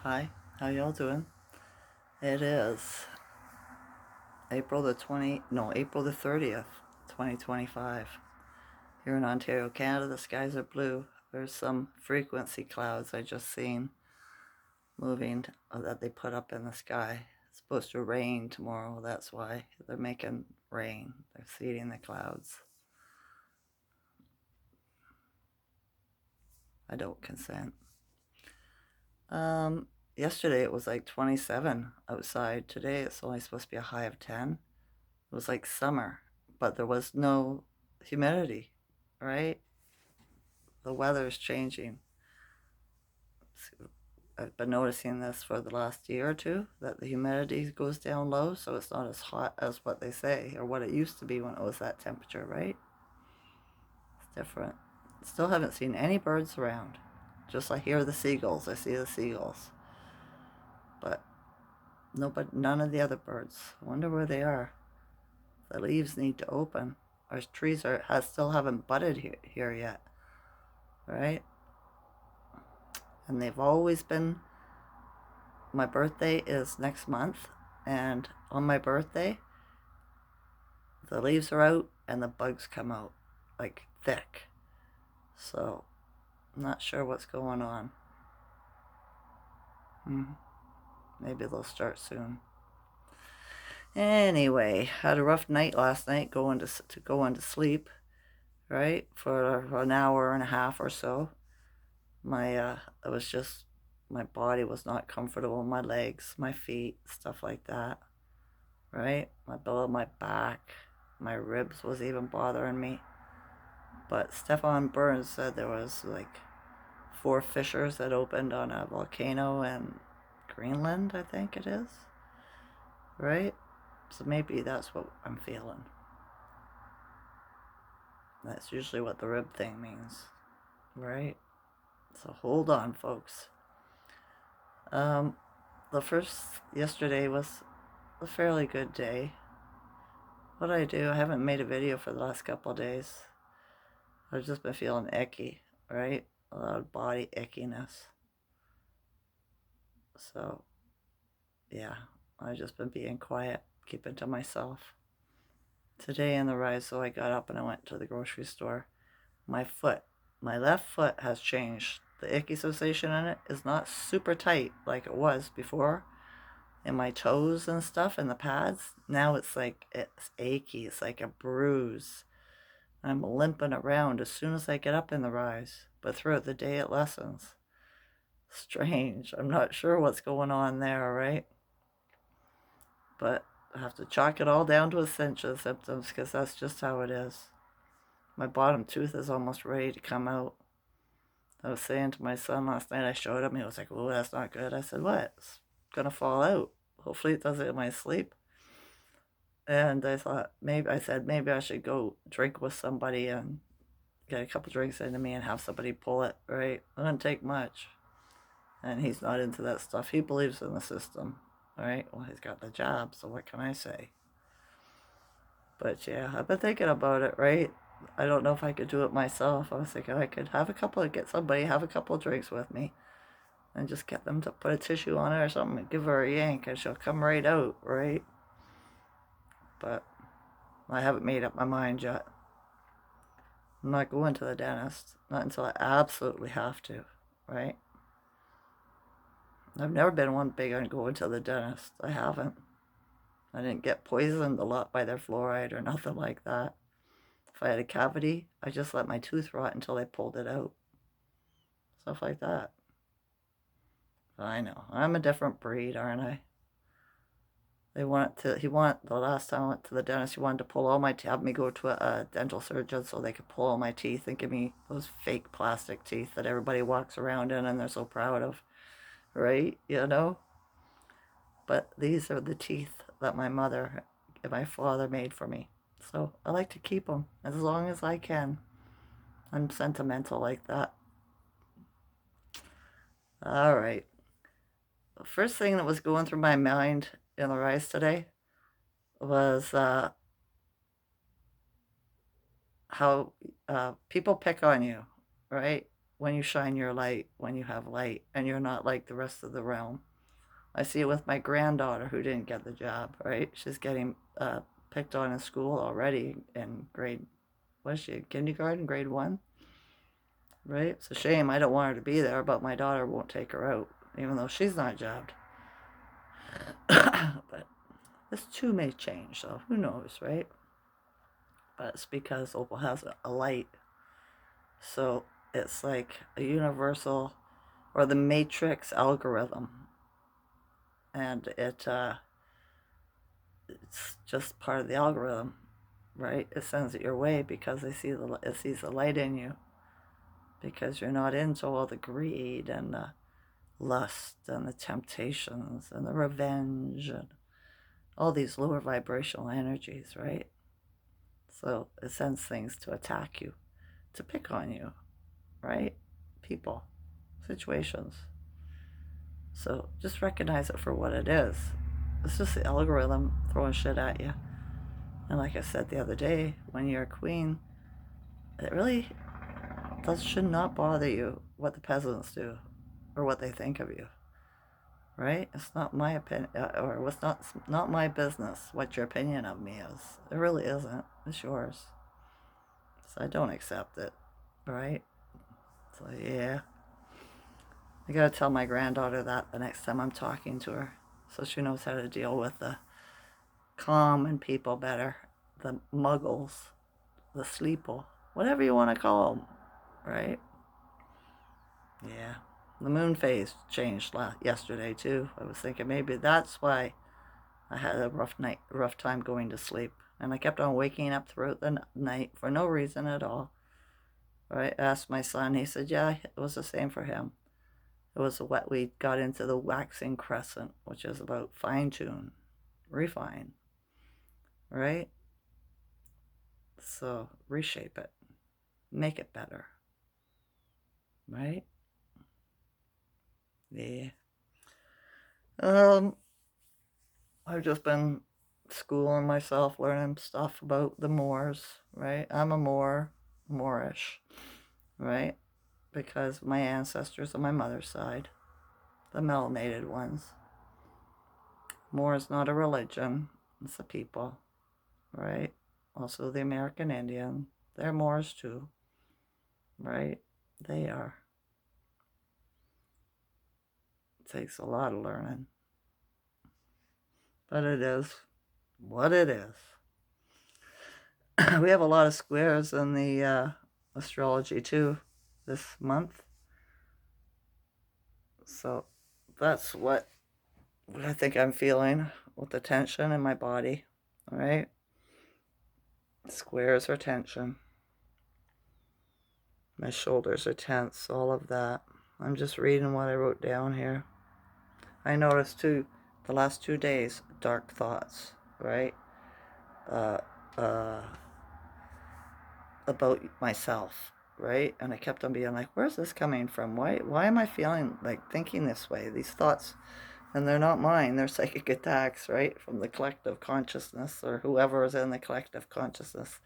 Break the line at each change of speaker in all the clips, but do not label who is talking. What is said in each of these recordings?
Hi, how y'all doing? It is April the 30th, 2025. Here in Ontario, Canada, the skies are blue. There's some frequency clouds I just seen moving that they put up in the sky. It's supposed to rain tomorrow, that's why they're making rain. They're seeding the clouds. I don't consent. Um, Yesterday it was like 27 outside. Today it's only supposed to be a high of 10. It was like summer, but there was no humidity, right? The weather is changing. I've been noticing this for the last year or two that the humidity goes down low, so it's not as hot as what they say or what it used to be when it was that temperature, right? It's different. Still haven't seen any birds around. Just I hear the seagulls. I see the seagulls, but none of the other birds. I wonder where they are. The leaves need to open. Our trees still haven't budded here yet, right? And they've always been. My birthday is next month, and on my birthday, the leaves are out and the bugs come out like thick. So, I'm not sure what's going on. Maybe they'll start soon. Anyway, had a rough night last night going to sleep, right? For an hour and a half or so. It was just my body was not comfortable, my legs, my feet, stuff like that, right? My below my back, my ribs was even bothering me. But Stefan Burns said there was like 4 fissures that opened on a volcano in Greenland, I think it is, right? So maybe that's what I'm feeling. That's usually what the rib thing means, right? So hold on, folks. Um, the first yesterday was a fairly good day. What did I do? I haven't made a video for the last couple of days. I've just been feeling icky, right? A lot of body ickiness. So, yeah, I've just been being quiet, keeping to myself. Today in the rise, so I got up and I went to the grocery store. My left foot has changed. The icky sensation in it is not super tight like it was before. In my toes and stuff and the pads, now it's like it's achy. It's like a bruise. I'm limping around as soon as I get up in the rise, but throughout the day it lessens. Strange. I'm not sure what's going on there, right? But I have to chalk it all down to Ascension symptoms because that's just how it is. My bottom tooth is almost ready to come out. I was saying to my son last night, I showed him, he was like, "Oh, that's not good." I said, "What? It's gonna fall out. Hopefully it does it in my sleep." And I said, maybe I should go drink with somebody and get a couple drinks into me and have somebody pull it, right? It doesn't take much. And he's not into that stuff. He believes in the system, right? Well, he's got the job, so what can I say? But yeah, I've been thinking about it, right? I don't know if I could do it myself. I was thinking I could get somebody, have a couple of drinks with me and just get them to put a tissue on it or something and give her a yank and she'll come right out, right? But I haven't made up my mind yet. I'm not going to the dentist, not until I absolutely have to, right? I've never been one big on going to the dentist. I haven't. I didn't get poisoned a lot by their fluoride or nothing like that. If I had a cavity, I just let my tooth rot until they pulled it out. Stuff like that. I know. I'm a different breed, aren't I? The last time I went to the dentist, he wanted to pull all my, have me go to a dental surgeon so they could pull all my teeth and give me those fake plastic teeth that everybody walks around in and they're so proud of, right? You know? But these are the teeth that my mother and my father made for me. So I like to keep them as long as I can. I'm sentimental like that. All right. The first thing that was going through my mind in the rise today was how people pick on you, right? when you shine your light, when you have light, and you're not like the rest of the realm. I see it with my granddaughter who didn't get the job, right? She's getting picked on in school already in grade, what is she, kindergarten, grade one, right? It's a shame. I don't want her to be there, but my daughter won't take her out, even though she's not jobbed. But this too may change, so who knows, right? But it's because Opal has a light. So it's like a universal or the matrix algorithm. And it's just part of the algorithm, right? It sends it your way because it sees the light in you. Because you're not into all the greed and the lust and the temptations and the revenge and all these lower vibrational energies, right? So it sends things to attack you, to pick on you, right? People, situations. So just recognize it for what it is. It's just the algorithm throwing shit at you. And like I said the other day, when you're a queen, it really should not bother you what the peasants do or what they think of you, right? It's not my opinion, or it's not my business what your opinion of me is. It really isn't. It's yours. So I don't accept it, right? So yeah, I gotta tell my granddaughter that the next time I'm talking to her, so she knows how to deal with the common people better, the muggles, the sleeple, whatever you want to call them, right? Yeah. The moon phase changed yesterday too. I was thinking maybe that's why I had a rough time going to sleep, and I kept on waking up throughout the night for no reason at all. Right? I asked my son. He said, "Yeah, it was the same for him. It was what we got into the waxing crescent, which is about fine tune, refine, right? So reshape it, make it better, right? Yeah. Um, I've just been schooling myself, learning stuff about the Moors, right? I'm a Moorish, right? Because my ancestors on my mother's side, the melanated ones. Moor is not a religion, it's a people, right? Also the American Indian, they're Moors too, right? They are. It takes a lot of learning, but it is what it is. We have a lot of squares in the astrology too this month. So that's what I think I'm feeling with the tension in my body. All right? Squares are tension. My shoulders are tense, all of that. I'm just reading what I wrote down here. I noticed too, the last 2 days, dark thoughts, right? Uh, uh, about myself, right? And I kept on being like, where's this coming from? Why am I feeling like thinking this way? These thoughts, and they're not mine. They're psychic attacks, right? From the collective consciousness or whoever is in the collective consciousness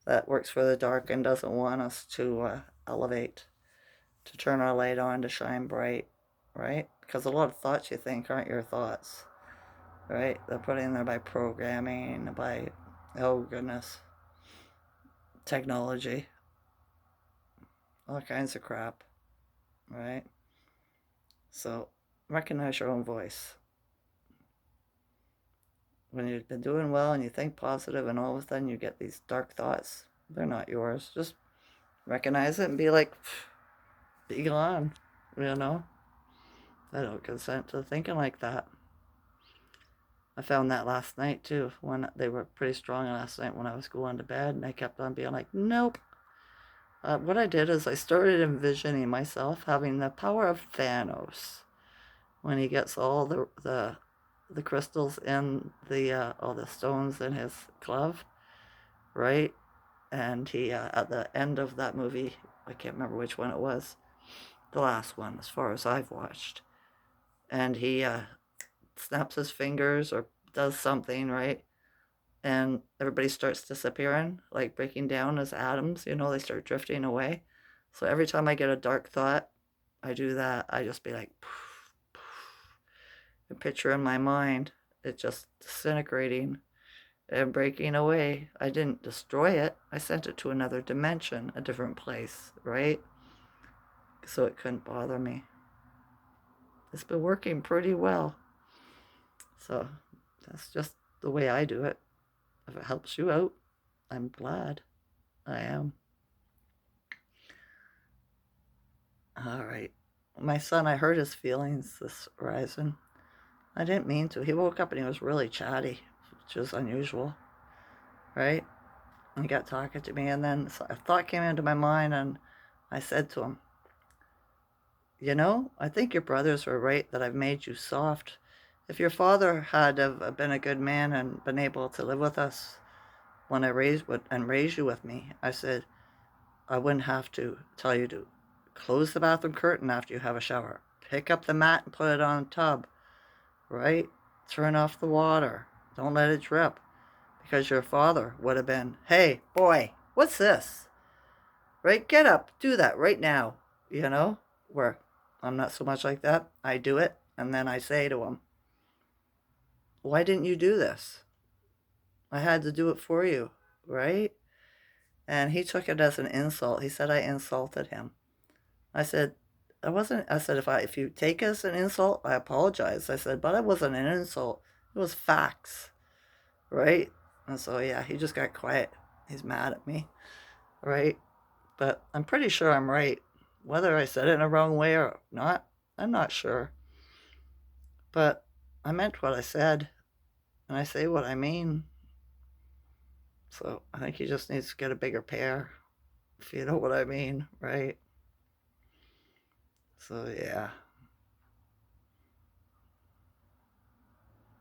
that works for the dark and doesn't want us to elevate, to turn our light on, to shine bright, right? Because a lot of thoughts you think aren't your thoughts, right? They're put in there by programming, by, oh goodness, technology, all kinds of crap, right? So recognize your own voice. When you've been doing well and you think positive and all of a sudden you get these dark thoughts, they're not yours. Just recognize it and be like, be gone, you know? I don't consent to thinking like that. I found that last night too, when they were pretty strong last night when I was going to bed, and I kept on being like, nope. What I did is I started envisioning myself having the power of Thanos when he gets all the crystals in the all the stones in his glove, right? And he at the end of that movie, I can't remember which one it was, the last one as far as I've watched, and he snaps his fingers or does something, right? And everybody starts disappearing, like breaking down as atoms, they start drifting away. So every time I get a dark thought, I do that. I just be like, poof, poof, a picture in my mind, it just disintegrating and breaking away. I didn't destroy it. I sent it to another dimension, a different place, right? So it couldn't bother me. It's been working pretty well. So that's just the way I do it. If it helps you out, I'm glad. I am. All right. My son, I hurt his feelings this rising. I didn't mean to. He woke up and he was really chatty, which is unusual, right? He got talking to me, and then a thought came into my mind, and I said to him, "You know, I think your brothers were right that I've made you soft. If your father had have been a good man and been able to live with us when I raised you with me," I said, "I wouldn't have to tell you to close the bathroom curtain after you have a shower, pick up the mat and put it on a tub, right? Turn off the water, don't let it drip, because your father would have been, hey, boy, what's this? Right? Get up, do that right now, you know? Where I'm not so much like that. I do it, and then I say to him, why didn't you do this? I had to do it for you, right? And he took it as an insult. He said I insulted him. I said, I wasn't, I said, if you take it as an insult, I apologize. I said, but it wasn't an insult. It was facts, right? And so, yeah, he just got quiet. He's mad at me, right? But I'm pretty sure I'm right. Whether I said it in a wrong way or not, I'm not sure. But I meant what I said, and I say what I mean. So I think he just needs to get a bigger pair, if you know what I mean, right? So, yeah.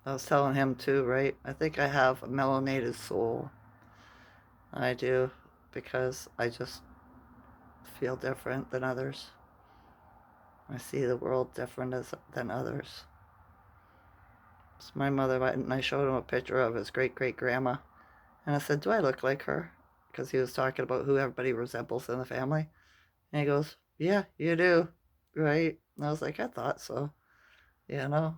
I was telling him too, right? I think I have a melanated soul. I do, because I just feel different than others. I see the world different than others. So my mother, and I showed him a picture of his great great grandma, and I said, "Do I look like her?" Because he was talking about who everybody resembles in the family, and he goes, "Yeah, you do, right?" And I was like, "I thought so, you know,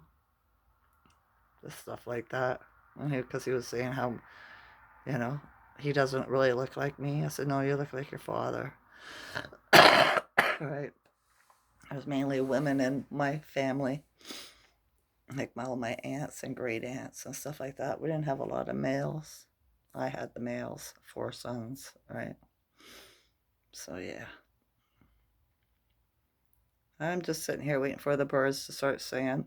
just stuff like that." Because he was saying how, you know, he doesn't really look like me. I said, "No, you look like your father." Right. There's mainly women in my family, like all my aunts and great aunts and stuff like that. We didn't have a lot of males. I had the males, 4 sons, right? So yeah, I'm just sitting here waiting for the birds to start singing.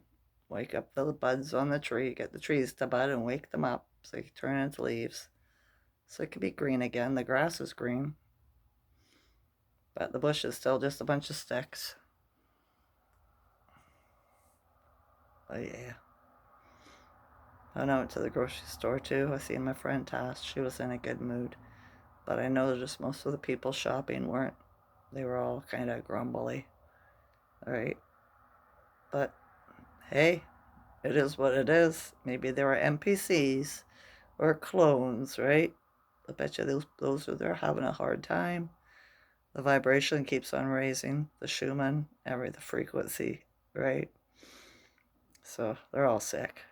Wake up the buds on the tree, get the trees to bud and wake them up so they can turn into leaves. So it can be green again. The grass is green, but the bush is still just a bunch of sticks. But yeah. I went to the grocery store too. I seen my friend Tass. She was in a good mood. But I noticed most of the people shopping weren't. They were all kind of grumbly. Alright. But hey, it is what it is. Maybe there are NPCs or clones, right? I bet you those are there having a hard time. The vibration keeps on raising, the Schuman, the frequency, right? So they're all sick.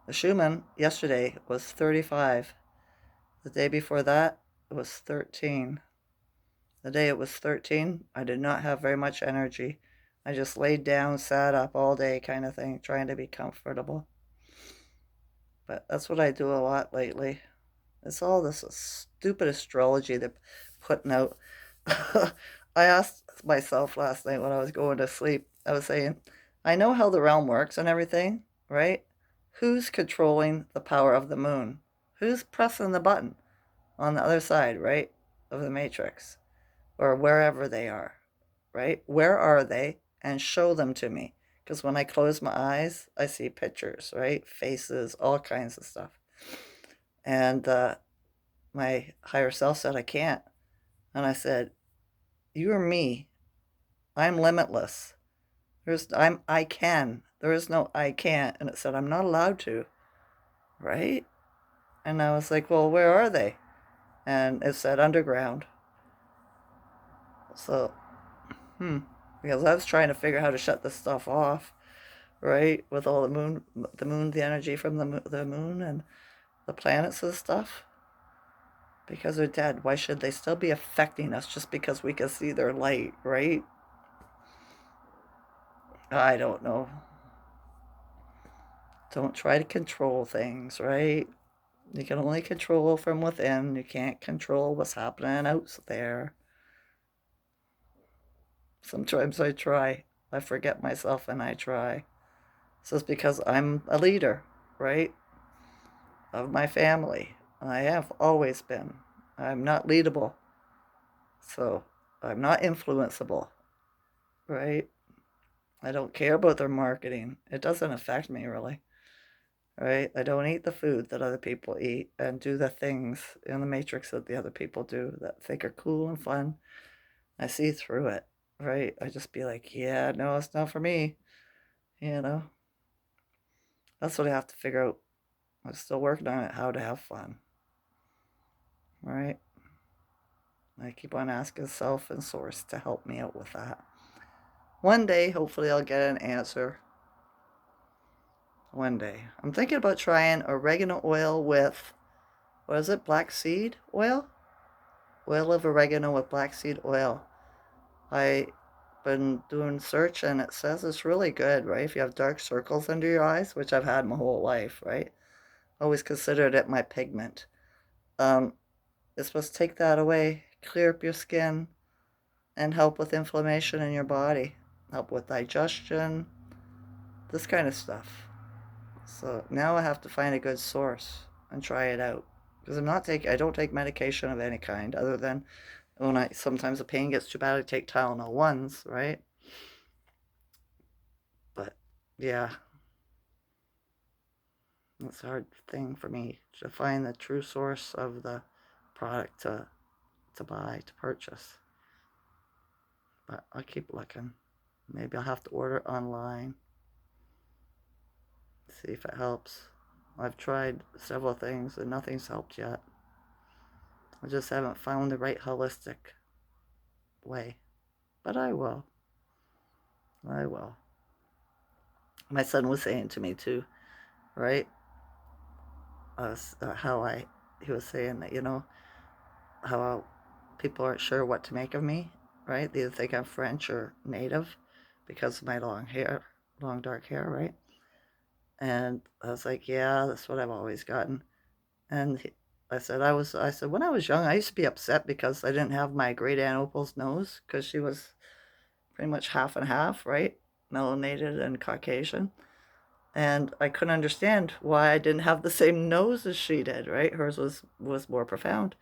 The Schuman yesterday was 35. The day before that, it was 13. The day it was 13, I did not have very much energy. I just laid down, sat up all day kind of thing, trying to be comfortable. But that's what I do a lot lately. It's all this stupid astrology they're putting out. I asked myself last night when I was going to sleep, I was saying, I know how the realm works and everything, right? Who's controlling the power of the moon? Who's pressing the button on the other side, right, of the matrix? Or wherever they are, right? Where are they? And show them to me. Because when I close my eyes, I see pictures, right? Faces, all kinds of stuff. And my higher self said, I can't. And I said, you are me. I'm limitless. I can. There is no I can't. And it said, I'm not allowed to, right? And I was like, well, where are they? And it said underground. So, because I was trying to figure out how to shut this stuff off, right? With all the energy from the moon and the planets and stuff. Because they're dead. Why should they still be affecting us just because we can see their light, right? I don't know. Don't try to control things, right? You can only control from within. You can't control what's happening out there. Sometimes I try. I forget myself and I try. So it's because I'm a leader, right? Of my family. I have always been. I'm not leadable. So I'm not influenceable, right? I don't care about their marketing. It doesn't affect me really, right? I don't eat the food that other people eat and do the things in the matrix that the other people do that I think are cool and fun. I see through it, right? I just be like, yeah, no, it's not for me, you know? That's what I have to figure out. I'm still working on it, how to have fun, right? I keep on asking self and source to help me out with that. One day, hopefully, I'll get an answer. One day. I'm thinking about trying oregano oil with, what is it, black seed oil? Oil of oregano with black seed oil. I've been doing search and it says it's really good, right? If you have dark circles under your eyes, which I've had my whole life, right? Always considered it my pigment. Um, it's supposed to take that away, clear up your skin, and help with inflammation in your body, help with digestion, this kind of stuff. So now I have to find a good source and try it out. Because I don't take medication of any kind other than when sometimes the pain gets too bad, I take Tylenol ones, right? But yeah, it's a hard thing for me to find the true source of the product to buy, to purchase. But I'll keep looking. Maybe I'll have to order online, see if it helps. I've tried several things and nothing's helped yet. I just haven't found the right holistic way. But I will. I will. My son was saying to me too, right? He was saying that, how people aren't sure what to make of me, right? They either think I'm French or native because of my long hair, long dark hair, right? And I was like, yeah, that's what I've always gotten. And I said, when I was young, I used to be upset because I didn't have my great aunt Opal's nose because she was pretty much half and half, right? Melanated and Caucasian. And I couldn't understand why I didn't have the same nose as she did, right? Hers was more profound.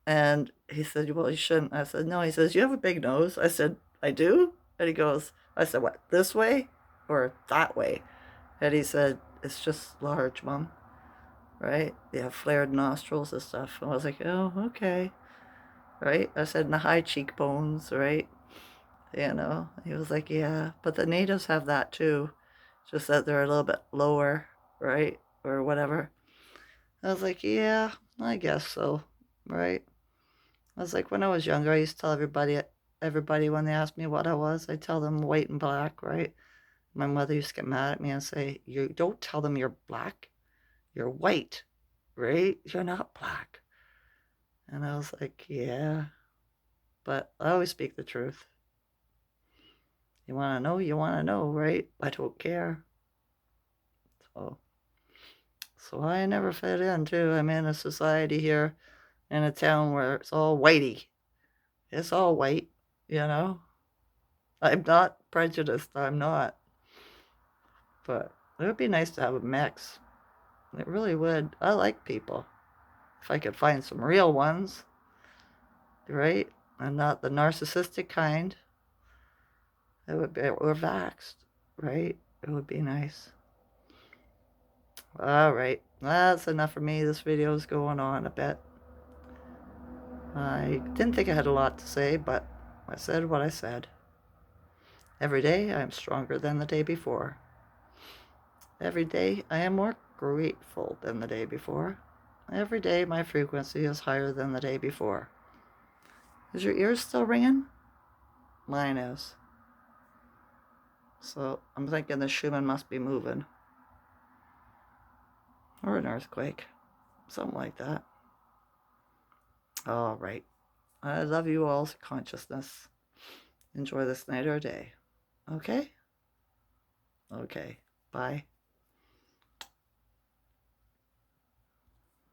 And he said, well, you shouldn't. I said, no. He says, you have a big nose. I said, I do? And he goes, I said, what, this way or that way? And he said, it's just large, Mom, right? You have flared nostrils and stuff. And I was like, oh, okay, right? I said, and the high cheekbones, right? He was like, yeah, but the natives have that too. Just that they're a little bit lower, right? Or whatever. I was like, yeah, I guess so, right? I was like, when I was younger, I used to tell everybody when they asked me what I was, I tell them white and black, right? My mother used to get mad at me and say, you don't tell them you're black, you're white, right? You're not black. And I was like, yeah, but I always speak the truth. You want to know, right? I don't care. So, so I never fit in, too. I'm in a society here in a town where it's all whitey. It's all white, you know? I'm not prejudiced, I'm not. But it would be nice to have a mix. It really would. I like people. If I could find some real ones, right? And not the narcissistic kind, it would be, or vaxxed, right? It would be nice. All right, that's enough for me. This video is going on a bit. I didn't think I had a lot to say, but I said what I said. Every day I am stronger than the day before. Every day I am more grateful than the day before. Every day my frequency is higher than the day before. Is your ears still ringing? Mine is. So I'm thinking the Schuman must be moving. Or an earthquake. Something like that. All right. I love you all's consciousness. Enjoy this night or day. Okay? Okay. Bye.